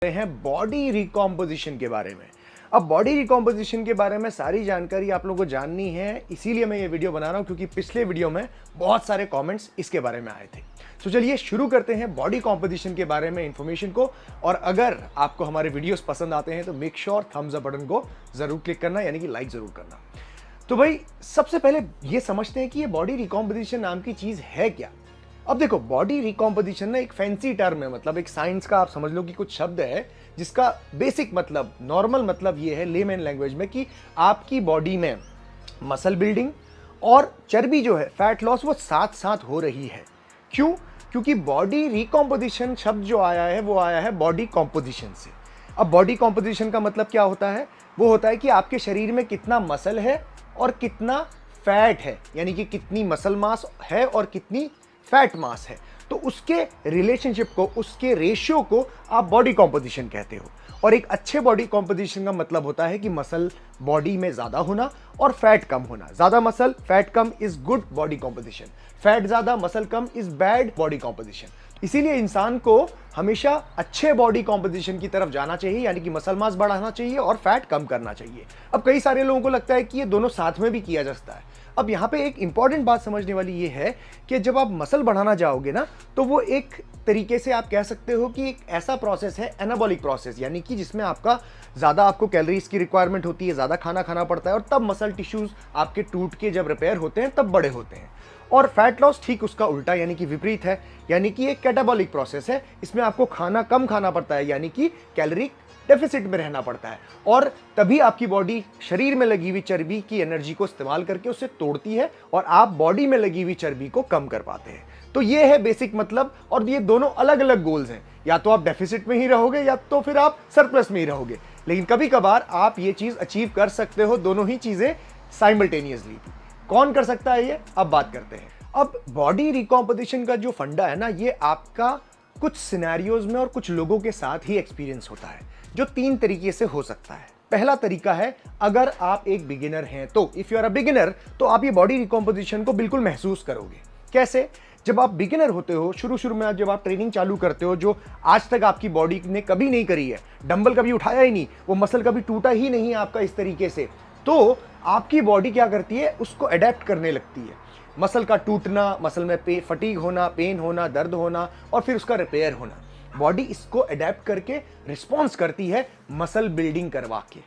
हैं body recomposition के बारे में। अब बॉडी रिकॉम्पोजिशन के बारे में सारी जानकारी आप लोगों को जाननी है, इसीलिए मैं ये वीडियो बना रहा हूं क्योंकि पिछले वीडियो में बहुत सारे कमेंट्स इसके बारे में आए थे। तो चलिए शुरू करते हैं बॉडी कॉम्पोजिशन के बारे में इंफॉर्मेशन को। और अगर आपको हमारे वीडियोस पसंद आते हैं तो make sure thumbs up button को जरूर क्लिक करना, यानी कि लाइक जरूर करना। तो भाई सबसे पहले ये समझते हैं कि ये बॉडी रिकॉम्पोजिशन नाम की चीज है क्या। अब देखो, बॉडी रिकॉम्पोजिशन ना एक फैंसी टर्म है, मतलब एक साइंस का आप समझ लो कि कुछ शब्द है जिसका बेसिक मतलब, नॉर्मल मतलब ये है लेमैन लैंग्वेज में कि आपकी बॉडी में मसल बिल्डिंग और चर्बी जो है, फैट लॉस, वो साथ साथ हो रही है। क्यों? क्योंकि बॉडी रिकॉम्पोजिशन शब्द जो आया है वो आया है बॉडी कॉम्पोजिशन से। अब बॉडी कॉम्पोजिशन का मतलब क्या होता है? वो होता है कि आपके शरीर में कितना मसल है और कितना फैट है, यानी कि कितनी मसल मास है और कितनी फैट मास है। तो उसके रिलेशनशिप को, उसके रेशियो को आप बॉडी कॉम्पोजिशन कहते हो। और एक अच्छे बॉडी कॉम्पोजिशन का मतलब होता है कि मसल बॉडी में ज्यादा होना और फैट कम होना। ज्यादा मसल फैट कम is good body composition, fat ज्यादा मसल कम इज बैड बॉडी कॉम्पोजिशन। इसीलिए इंसान को हमेशा अच्छे बॉडी कॉम्पोजिशन की तरफ जाना चाहिए, यानी कि मसल मास बढ़ाना चाहिए और फैट कम करना चाहिए। अब कई सारे लोगों को लगता है कि ये दोनों साथ में भी किया जा सकता है। अब यहाँ पे एक इंपॉर्टेंट बात समझने वाली ये है कि जब आप मसल बढ़ाना जाओगे ना, तो वो एक तरीके से आप कह सकते हो कि एक ऐसा प्रोसेस है, एनाबॉलिक प्रोसेस, यानी कि जिसमें आपको कैलोरीज की रिक्वायरमेंट होती है, ज्यादा खाना खाना पड़ता है और तब मसल टिश्यूज आपके टूट के जब रिपेयर होते हैं तब बड़े होते हैं। और फैट लॉस ठीक उसका उल्टा, यानी कि विपरीत है, यानी कि एक कैटाबॉलिक प्रोसेस है। इसमें आपको खाना कम खाना पड़ता है, यानी कि कैलोरी डेफिसिट में रहना पड़ता है, और तभी आपकी बॉडी शरीर में लगी हुई चर्बी की एनर्जी को इस्तेमाल करके उसे तोड़ती है और आप बॉडी में लगी हुई चर्बी को कम कर पाते हैं। तो ये है बेसिक मतलब। और ये दोनों अलग अलग गोल्स हैं, या तो आप डेफिसिट में ही रहोगे या तो फिर आप सरप्लस में ही रहोगे। लेकिन कभी कभार आप ये चीज अचीव कर सकते हो, दोनों ही चीजें साइमल्टेनियसली। कौन कर सकता है ये, अब बात करते हैं। अब बॉडी रिकॉम्पोजिशन का जो फंडा है ना, ये आपका कुछ सिनेरियोज में और कुछ लोगों के साथ ही एक्सपीरियंस होता है, जो तीन तरीके से हो सकता है। पहला तरीका है, अगर आप एक बिगिनर हैं तो, if you are a beginner, तो आप ये बॉडी रिकॉम्पोजिशन को बिल्कुल महसूस करोगे। कैसे? जब आप बिगिनर होते हो, शुरू में जब आप ट्रेनिंग चालू करते हो, जो आज तक आपकी बॉडी ने कभी नहीं करी है, डंबल कभी उठाया ही नहीं, वो मसल कभी टूटा ही नहीं आपका इस तरीके से, तो आपकी बॉडी क्या करती है, उसको अडेप्ट करने लगती है। मसल का टूटना, मसल में फटीग होना, पेन होना, दर्द होना और फिर उसका रिपेयर होना, बॉडी इसको अडेप्ट करके रिस्पॉन्स करती है मसल बिल्डिंग करवा के।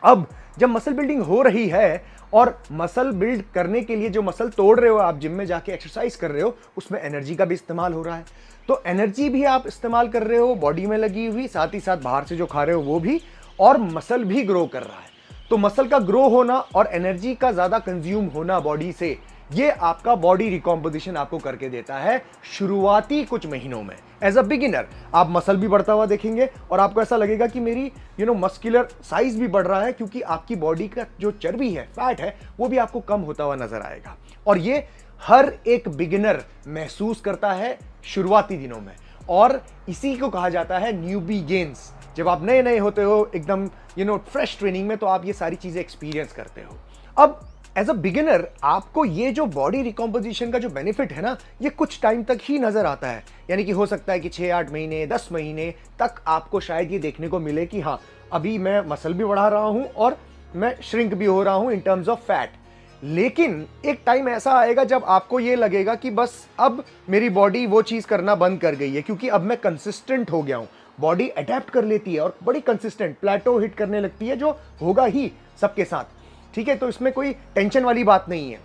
अब जब मसल बिल्डिंग हो रही है और मसल बिल्ड करने के लिए जो मसल तोड़ रहे हो, आप जिम में जाके एक्सरसाइज कर रहे हो, उसमें एनर्जी का भी इस्तेमाल हो रहा है। तो एनर्जी भी आप इस्तेमाल कर रहे हो बॉडी में लगी हुई, साथ ही साथ बाहर से जो खा रहे हो वो भी, और मसल भी ग्रो कर रहा है। तो मसल का ग्रो होना और एनर्जी का ज्यादा कंज्यूम होना बॉडी से, ये आपका बॉडी रिकॉम्पोजिशन आपको करके देता है शुरुआती कुछ महीनों में। एज अ बिगिनर आप मसल भी बढ़ता हुआ देखेंगे और आपको ऐसा लगेगा कि मेरी मस्कुलर साइज भी बढ़ रहा है, क्योंकि आपकी बॉडी का जो चर्बी है, फैट है, वो भी आपको कम होता हुआ नजर आएगा। और ये हर एक बिगिनर महसूस करता है शुरुआती दिनों में, और इसी को कहा जाता है न्यूबी गेन्स। जब आप नए नए होते हो, एकदम फ्रेश ट्रेनिंग में, तो आप ये सारी चीजें एक्सपीरियंस करते हो। अब एज अ बिगिनर आपको ये जो बॉडी रिकॉम्पोजिशन का जो बेनिफिट है ना, ये कुछ टाइम तक ही नजर आता है। यानी कि हो सकता है कि 6-8 महीने, 10 महीने तक आपको शायद ये देखने को मिले कि हाँ, अभी मैं मसल भी बढ़ा रहा हूं और मैं श्रिंक भी हो रहा हूं इन टर्म्स ऑफ फैट। लेकिन एक टाइम ऐसा आएगा जब आपको ये लगेगा कि बस अब मेरी बॉडी वो चीज करना बंद कर गई है, क्योंकि अब मैं कंसिस्टेंट हो गया हूं। बॉडी अडेप्ट कर लेती है और बड़ी कंसिस्टेंट प्लेटो हिट करने लगती है, जो होगा ही सबके साथ। ठीक है, तो इसमें कोई टेंशन वाली बात नहीं है,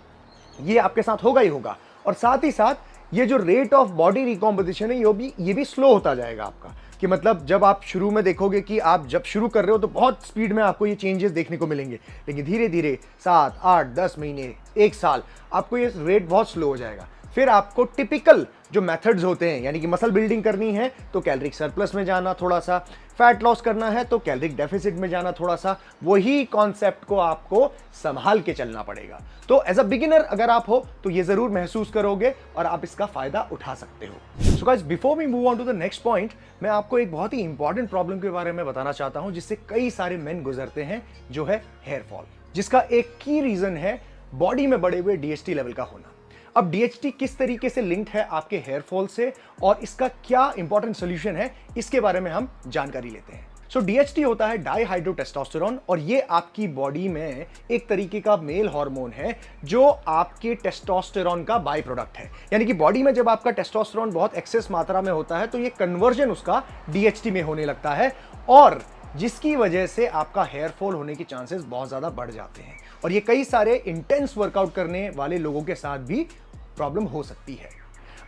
ये आपके साथ होगा ही होगा। और साथ ही साथ ये जो रेट ऑफ बॉडी रिकॉम्पोजिशन है, ये भी स्लो होता जाएगा आपका। कि मतलब जब आप शुरू में देखोगे कि आप जब शुरू कर रहे हो तो बहुत स्पीड में आपको ये चेंजेस देखने को मिलेंगे, लेकिन धीरे धीरे 7, 8, 10 महीने, 1 साल, आपको ये रेट बहुत स्लो हो जाएगा। फिर आपको टिपिकल जो मेथड्स होते हैं, यानी कि मसल बिल्डिंग करनी है तो कैलोरिक सरप्लस में जाना थोड़ा सा, फैट लॉस करना है तो कैलोरिक डेफिसिट में जाना थोड़ा सा, वही कॉन्सेप्ट को आपको संभाल के चलना पड़ेगा। तो एज अ बिगिनर अगर आप हो तो ये जरूर महसूस करोगे और आप इसका फायदा उठा सकते हो। So guys, before we move on to the next point, मैं आपको एक बहुत ही इंपॉर्टेंट प्रॉब्लम के बारे में बताना चाहता हूं, जिससे कई सारे मेन गुजरते हैं, जो है हेयर फॉल, जिसका एक की रीजन है बॉडी में बढ़े हुए DHT लेवल का होना। अब डीएचटी किस तरीके से लिंक्ड है आपके हेयर फॉल से और इसका क्या इंपॉर्टेंट सोल्यूशन है, इसके बारे में हम जानकारी लेते हैं। सो डीएचटी होता है डाईहाइड्रोटेस्टोस्टेरोन और ये आपकी बॉडी में एक तरीके का मेल हार्मोन है जो आपके टेस्टोस्टेरोन का बाई प्रोडक्ट है। यानी कि बॉडी में जब आपका टेस्टोस्टेरोन बहुत एक्सेस मात्रा में होता है तो ये कन्वर्जन उसका डीएचटी में होने लगता है और जिसकी वजह से आपका हेयर फॉल होने के चांसेस बहुत ज्यादा बढ़ जाते हैं और ये कई सारे इंटेंस वर्कआउट करने वाले लोगों के साथ भी प्रॉब्लम हो सकती है।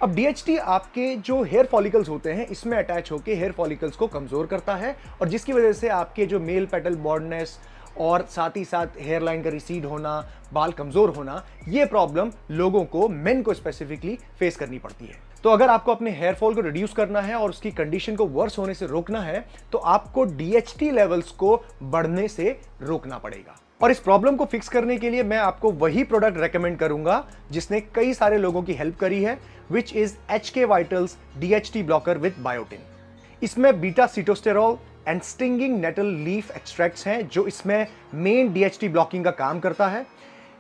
अब डीएचटी आपके जो हेयर फॉलिकल्स होते हैं इसमें अटैच होकर हेयर फॉलिकल्स को कमजोर करता है और जिसकी वजह से आपके जो मेल पेटल बॉल्डनेस और साथ ही साथ हेयर लाइन का रिसीड होना, बाल कमजोर होना, ये प्रॉब्लम लोगों को, मेन को स्पेसिफिकली फेस करनी पड़ती है। तो अगर आपको अपने हेयर फॉल को रिड्यूस करना है और उसकी कंडीशन को वर्स होने से रोकना है तो आपको डीएचटी लेवल्स को बढ़ने से रोकना पड़ेगा। और इस प्रॉब्लम को फिक्स करने के लिए मैं आपको वही प्रोडक्ट रेकमेंड करूंगा जिसने कई सारे लोगों की हेल्प करी है, which is HK Vitals DHT blocker with biotin. इसमें beta sitosterol and stinging nettle leaf extracts हैं जो इसमें मेन डीएचटी ब्लॉकिंग का काम करता है,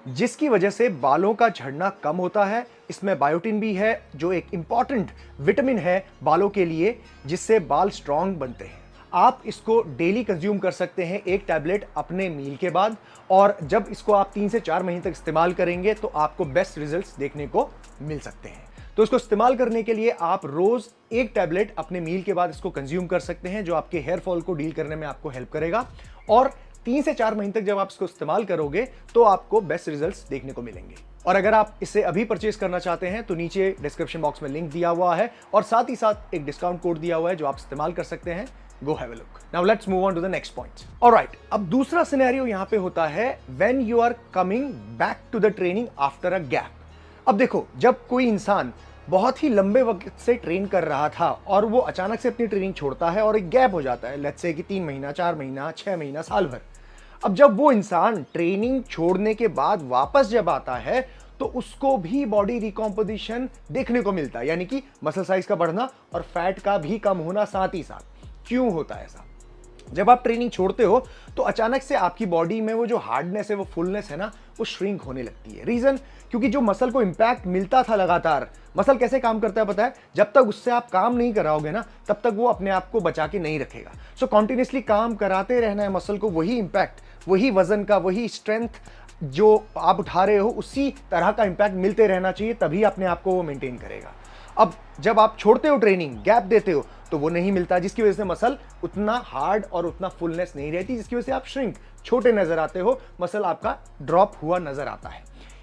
जिसकी वजह से बालों का झड़ना कम होता है। इसमें बायोटिन भी है जो एक इंपॉर्टेंट विटामिन है बालों के लिए, जिससे बाल स्ट्रांग बनते हैं। आप इसको डेली कंज्यूम कर सकते हैं, एक टैबलेट अपने मील के बाद, और जब इसको आप 3 से 4 महीने तक इस्तेमाल करेंगे तो आपको बेस्ट रिजल्ट्स देखने को मिल सकते हैं। तो इसको इस्तेमाल करने के लिए आप रोज एक टैबलेट अपने मील के बाद इसको कंज्यूम कर सकते हैं जो आपके हेयर फॉल को डील करने में आपको हेल्प करेगा और 3 से 4 महीने तक जब आप इसको इस्तेमाल करोगे तो आपको बेस्ट रिजल्ट्स देखने को मिलेंगे। और अगर आप इसे अभी परचेज करना चाहते हैं तो नीचे डिस्क्रिप्शन बॉक्स में लिंक दिया हुआ है और साथ ही साथ एक डिस्काउंट कोड दिया हुआ है जो आप इस्तेमाल कर सकते हैं। Go have a look. Now let's move on to the next point. Alright, अब दूसरा सिनेरियो यहां पे होता है when you are coming back to the training after a gap. अब देखो, जब कोई इंसान बहुत ही लंबे वक्त से ट्रेन कर रहा था और वो अचानक से अपनी ट्रेनिंग छोड़ता है और एक गैप हो जाता है, लेट्स से कि 3 महीना, 4 महीना, 6 महीना, साल भर। अब जब वो इंसान ट्रेनिंग छोड़ने के बाद वापस जब आता है तो उसको भी बॉडी रिकॉम्पोजिशन देखने को मिलता है, यानी कि मसल साइज का बढ़ना और फैट का भी कम होना साथ ही साथ। क्यों होता है ऐसा? जब आप ट्रेनिंग छोड़ते हो तो अचानक से आपकी बॉडी में वो जो हार्डनेस है, वो फुलनेस है ना, वो श्रिंक होने लगती है। रीजन, क्योंकि जो मसल को इंपैक्ट मिलता था लगातार, मसल कैसे काम करता है पता है? जब तक उससे आप काम नहीं कराओगे ना तब तक वो अपने आप को बचा के नहीं रखेगा। सो कॉन्टिन्यूसली काम कराते रहना है मसल को, वही इंपैक्ट, वही वजन का, वही स्ट्रेंथ जो आप उठा रहे हो उसी तरह का इंपैक्ट मिलते रहना चाहिए, तभी अपने आप को वो मेंटेन करेगा। अब जब आप छोड़ते हो ट्रेनिंग, गैप देते हो, तो वो नहीं मिलता, जिसकी वजह से मसल उतना हार्ड और उतना फुलनेस नहीं रहती, जिसकी वजह से आप श्रिंक, छोटे नजर आते हो, मसल आपका ड्रॉप हुआ नजर आता है।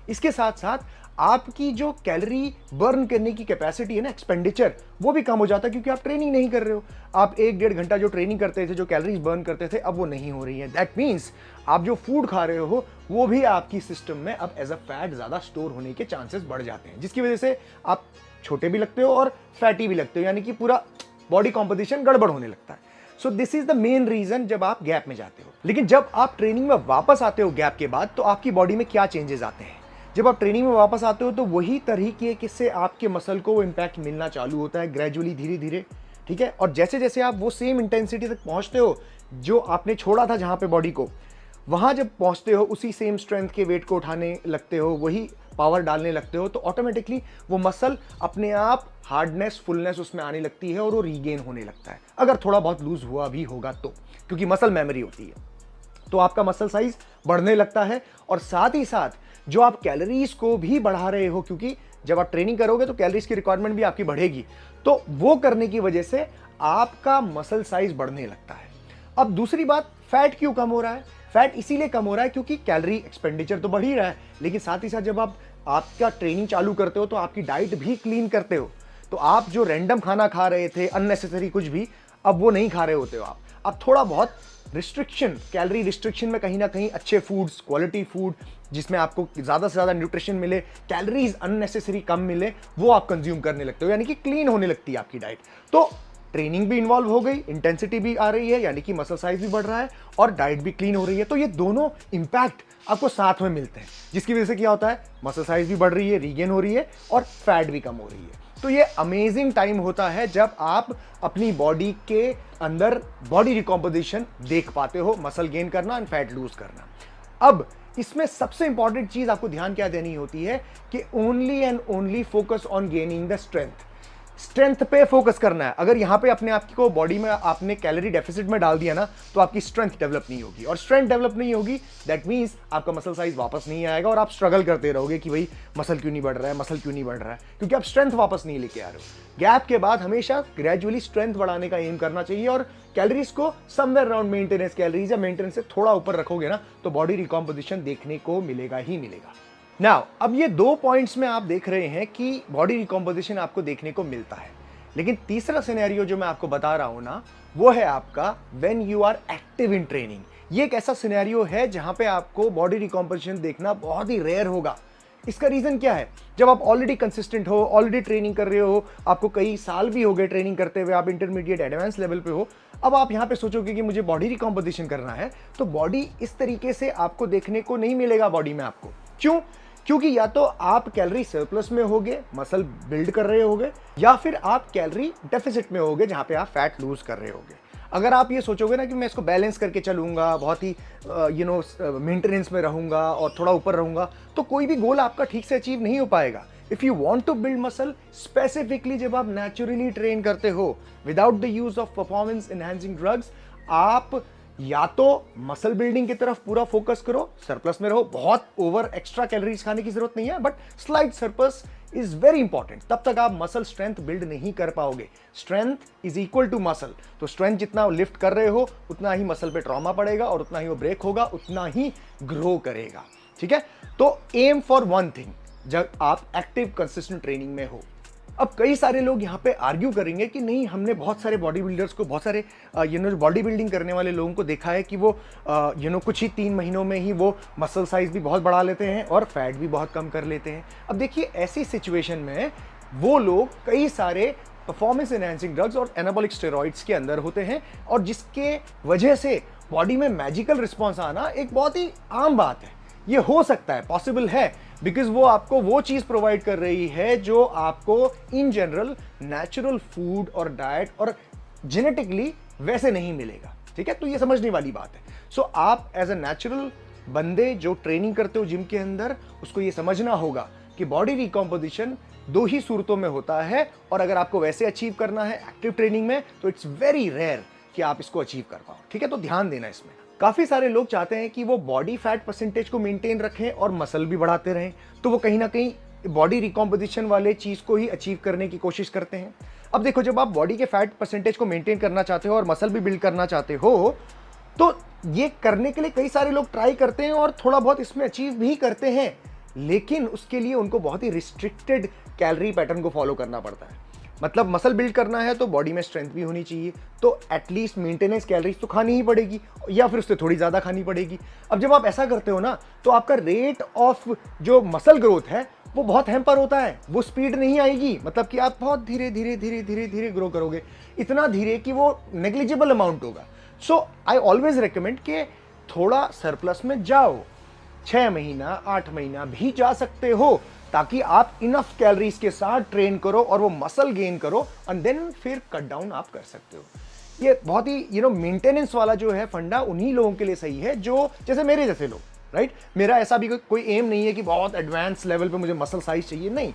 इसके साथ साथ आपकी जो कैलोरी बर्न करने की कैपेसिटी है ना, एक्सपेंडिचर, वो भी कम हो जाता है क्योंकि आप ट्रेनिंग नहीं कर रहे हो। आप 1-1.5 घंटा जो ट्रेनिंग करते थे, जो कैलोरीज बर्न करते थे, अब वो नहीं हो रही है। दैट मीन्स आप जो फूड खा रहे हो वो भी आपकी सिस्टम में अब एज अ फैट ज्यादा स्टोर होने के चांसेस बढ़ जाते हैं, जिसकी वजह से आप छोटे भी लगते हो और फैटी भी लगते हो, यानी कि पूरा बॉडी कॉम्पोजिशन गड़बड़ होने लगता है। So this is the main reason जब आप गैप में जाते हो। लेकिन जब आप ट्रेनिंग में वापस आते हो गैप के बाद, तो आपकी बॉडी में क्या चेंजेस आते हैं? जब आप ट्रेनिंग में वापस आते हो तो वही तरीके से आपके मसल को वो इंपैक्ट मिलना चालू होता है, ग्रेजुअली, धीरे धीरे, ठीक है। और जैसे जैसे आप वो सेम इंटेंसिटी तक पहुंचते हो जो आपने छोड़ा था जहां पे बॉडी को, वहां जब पहुंचते हो, उसी सेम स्ट्रेंथ के वेट को उठाने लगते हो, वही पावर डालने लगते हो, तो ऑटोमेटिकली वो मसल अपने आप हार्डनेस, फुलनेस उसमें आने लगती है और वो रीगेन होने लगता है, अगर थोड़ा बहुत लूज हुआ भी होगा तो, क्योंकि मसल मेमोरी होती है। तो आपका मसल साइज बढ़ने लगता है और साथ ही साथ जो आप कैलोरीज को भी बढ़ा रहे हो, क्योंकि जब आप ट्रेनिंग करोगे तो कैलोरीज की रिक्वायरमेंट भी आपकी बढ़ेगी, तो वो करने की वजह से आपका मसल साइज बढ़ने लगता है। अब दूसरी बात, फैट क्यों कम हो रहा है? फैट इसीलिए कम हो रहा है क्योंकि कैलोरी एक्सपेंडिचर तो बढ़ ही रहा है, लेकिन साथ ही साथ जब आपका ट्रेनिंग चालू करते हो तो आपकी डाइट भी क्लीन करते हो, तो आप जो रैंडम खाना खा रहे थे, अननेसेसरी कुछ भी, अब वो नहीं खा रहे होते हो। आप थोड़ा बहुत रिस्ट्रिक्शन, कैलोरी रिस्ट्रिक्शन में कहीं ना कहीं अच्छे फूड्स, क्वालिटी फूड जिसमें आपको ज़्यादा से ज़्यादा न्यूट्रिशन मिले, कैलोरीज अननेसेसरी कम मिले, वो आप कंज्यूम करने लगते हो, यानी कि क्लीन होने लगती है आपकी डाइट। तो ट्रेनिंग भी इन्वॉल्व हो गई, इंटेंसिटी भी आ रही है, यानी कि मसल साइज भी बढ़ रहा है और डाइट भी क्लीन हो रही है, तो ये दोनों इंपैक्ट आपको साथ में मिलते हैं, जिसकी वजह से क्या होता है, मसल साइज भी बढ़ रही है, रीगेन हो रही है और फैट भी कम हो रही है। तो ये अमेजिंग टाइम होता है जब आप अपनी बॉडी के अंदर बॉडी रिकॉम्पोजिशन देख पाते हो, मसल गेन करना एंड फैट लूज करना। अब इसमें सबसे इंपॉर्टेंट चीज आपको ध्यान क्या देनी होती है कि only and only focus on gaining the strength. Strength पे फोकस करना है। अगर यहां पे अपने आप को बॉडी में आपने कैलोरी डेफिसिट में डाल दिया ना, तो आपकी स्ट्रेंथ डेवलप नहीं होगी, और स्ट्रेंथ डेवलप नहीं होगी दैट मींस आपका मसल साइज वापस नहीं आएगा, और आप स्ट्रगल करते रहोगे कि भाई मसल क्यों नहीं बढ़ रहा है, मसल क्यों नहीं बढ़ रहा है, क्योंकि आप स्ट्रेंथ वापस नहीं लेके आ रहे हो। गैप के बाद हमेशा ग्रेजुअली स्ट्रेंथ बढ़ाने का एम करना चाहिए, और कैलोरीज को समवेयर अराउंड मेंटेनेंस कैलोरीज या मेंटेनेंस से थोड़ा ऊपर रखोगे ना, तो बॉडी रिकॉम्पोजिशन देखने को मिलेगा ही मिलेगा। नाउ अब ये 2 पॉइंट्स में आप देख रहे हैं कि बॉडी रिकॉम्पोजिशन आपको देखने को मिलता है, लेकिन तीसरा सिनेरियो जो मैं आपको बता रहा हूं ना, वो है आपका when you are active in training. ये एक ऐसा सिनेरियो है जहां पे आपको बॉडी रिकॉम्पोजिशन देखना बहुत ही रेयर होगा। इसका रीजन क्या है? जब आप ऑलरेडी कंसिस्टेंट हो, ऑलरेडी ट्रेनिंग कर रहे हो, आपको कई साल भी हो गए ट्रेनिंग करते हुए, आप इंटरमीडिएट एडवांस लेवल पे हो, अब आप यहां पे सोचोगे कि मुझे बॉडी रिकॉम्पोजिशन करना है, तो बॉडी इस तरीके से आपको देखने को नहीं मिलेगा बॉडी में आपको। क्यों? क्योंकि या तो आप कैलोरी सरप्लस में होगे, मसल बिल्ड कर रहे होगे, या फिर आप कैलोरी डेफिसिट में होगे जहां पे आप फैट लूज कर रहे होगे। अगर आप ये सोचोगे ना कि मैं इसको बैलेंस करके चलूंगा, बहुत ही मेंटेनेंस में रहूंगा और थोड़ा ऊपर रहूंगा, तो कोई भी गोल आपका ठीक से अचीव नहीं हो पाएगा। If you want to build muscle, specifically जब आप नेचुरली ट्रेन करते हो without the use of performance enhancing drugs, आप या तो मसल बिल्डिंग की तरफ पूरा फोकस करो, सरप्लस में रहो, बहुत ओवर एक्स्ट्रा कैलोरीज खाने की जरूरत नहीं है, but slight surplus is very important. तब तक आप मसल स्ट्रेंथ बिल्ड नहीं कर पाओगे। Strength is equal to muscle, तो स्ट्रेंथ जितना लिफ्ट कर रहे हो उतना ही मसल पे ट्रॉमा पड़ेगा, और उतना ही वो ब्रेक होगा, उतना ही ग्रो करेगा। ठीक है, तो एम फॉर वन थिंग जब आप एक्टिव कंसिस्टेंट ट्रेनिंग में हो। अब कई सारे लोग यहाँ पे आर्ग्यू करेंगे कि नहीं, हमने बहुत सारे बॉडी बिल्डर्स को, बहुत सारे बॉडी बिल्डिंग करने वाले लोगों को देखा है कि वो कुछ ही 3 महीनों में ही वो मसल साइज भी बहुत बढ़ा लेते हैं और फैट भी बहुत कम कर लेते हैं। अब देखिए, ऐसी सिचुएशन में वो लोग कई सारे परफॉर्मेंस एनहांसिंग ड्रग्स और एनाबॉलिक स्टेरॉइड्स के अंदर होते हैं, और जिसके वजह से बॉडी में मैजिकल रिस्पॉन्स आना एक बहुत ही आम बात है। ये हो सकता है, पॉसिबल है, बिकॉज वो आपको वो चीज प्रोवाइड कर रही है जो आपको इन जनरल नेचुरल फूड और डाइट और जेनेटिकली वैसे नहीं मिलेगा। ठीक है, तो ये समझने वाली बात है। सो आप एज अ नेचुरल बंदे जो ट्रेनिंग करते हो जिम के अंदर, उसको ये समझना होगा कि बॉडी रिकॉम्पोजिशन 2 ही सूरतों में होता है, और अगर आपको वैसे अचीव करना है एक्टिव ट्रेनिंग में, तो इट्स वेरी रेयर कि आप इसको अचीव कर पाओ। ठीक है, तो ध्यान देना इसमें। काफी सारे लोग चाहते हैं कि वो बॉडी फैट परसेंटेज को मेंटेन रखें और मसल भी बढ़ाते रहें, तो वो कहीं ना कहीं बॉडी रिकॉम्पोजिशन वाले चीज को ही अचीव करने की कोशिश करते हैं। अब देखो, जब आप बॉडी के फैट परसेंटेज को मेंटेन करना चाहते हो और मसल भी बिल्ड करना चाहते हो, तो ये करने के लिए कई सारे लोग ट्राई करते हैं और थोड़ा बहुत इसमें अचीव भी करते हैं, लेकिन उसके लिए उनको बहुत ही रिस्ट्रिक्टेड कैलोरी पैटर्न को फॉलो करना पड़ता है। मतलब मसल बिल्ड करना है तो बॉडी में स्ट्रेंथ भी होनी चाहिए, तो एटलीस्ट मेंटेनेंस कैलोरीज तो खानी ही पड़ेगी, या फिर उससे थोड़ी ज़्यादा खानी पड़ेगी। अब जब आप ऐसा करते हो ना, तो आपका रेट ऑफ जो मसल ग्रोथ है वो बहुत हैम्पर होता है, वो स्पीड नहीं आएगी। मतलब कि आप बहुत धीरे धीरे धीरे धीरे धीरे ग्रो करोगे, इतना धीरे कि वो नेग्लिजिबल अमाउंट होगा। सो आई ऑलवेज रिकमेंड कि थोड़ा सरप्लस में जाओ, 6 महीना 8 महीना भी जा सकते हो, ताकि आप इनफ कैलोरीज के साथ ट्रेन करो और वो मसल गेन करो, एंड देन फिर कट डाउन आप कर सकते हो। ये बहुत ही मेंटेनेंस वाला जो है फंडा उन्हीं लोगों के लिए सही है जो जैसे मेरे जैसे लोग, राइट। मेरा ऐसा भी कोई एम नहीं है कि बहुत एडवांस लेवल पे मुझे मसल साइज चाहिए, नहीं।